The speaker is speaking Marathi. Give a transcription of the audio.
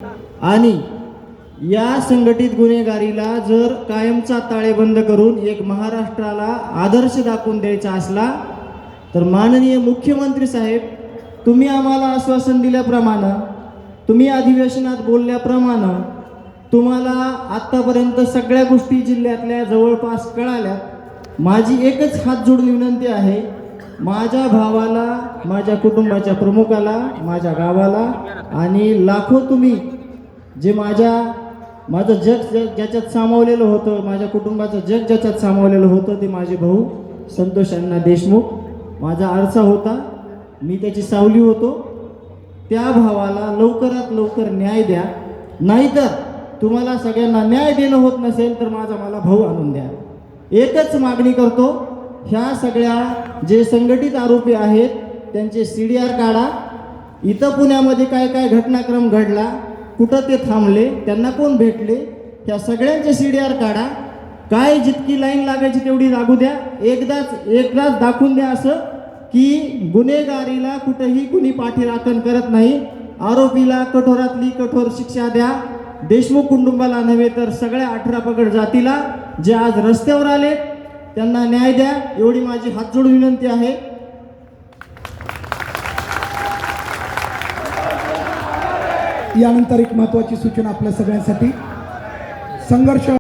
आणि या संघटित गुन्हेगारीला जर कायमचा ताळेबंद करून एक महाराष्ट्राला आदर्श दाखवून द्यायचा असला तर माननीय मुख्यमंत्री साहेब, तुम्ही आम्हाला आश्वासन दिल्याप्रमाणे, तुम्ही अधिवेशनात बोलल्याप्रमाणे, तुम्हाला आत्तापर्यंत सगळ्या गोष्टी जिल्ह्यातल्या जवळपास कळाल्यात। माझी एकच हात जोडून विनंती आहे, माझ्या भावाला, माझ्या कुटुंबाच्या प्रमुखाला, माझ्या गावाला आणि लाखो तुम्ही जे माझं जग ज्याच्यात सामावलेलं होतं, माझ्या कुटुंबाचं जग ज्याच्यात सामावलेलं होतं ते माझे भाऊ संतोष अण्णा देशमुख, माझा आरसा होता, मी त्याची सावली होतो। त्या भावाला लवकरात लवकर न्याय द्या, नाहीतर तुम्हाला सगळ्यांना न्याय देणं होत नसेल तर मला भाऊ आणून द्या। एकच मागणी करतो, ह्या सगळ्या जे संघटित आरोपी आहेत त्यांचे CDR काढा। इथं पुण्यामध्ये काय काय घटनाक्रम घडला, कुठं ते थांबले, त्यांना कोण भेटले, त्या सगळ्यांचे CDR काढा। काय जितकी लाईन लागायची तेवढी लागू द्या, एकदाच दाखवून द्या असं की गुन्हेगारीला कुठेही कुणी पाठीराखण करत नाही। आरोपीला कठोरातली कठोर शिक्षा द्या, देशमुख कुटुंबाला नव्हे तर सगळ्या 18 पगड जातीला जे आज रस्त्यावर आले त्यांना न्याय द्या, एवढी माझी हात जोडून विनंती आहे। यानंतर एक महत्त्वाची सूचना आपल्या सगळ्यांसाठी, संघर्ष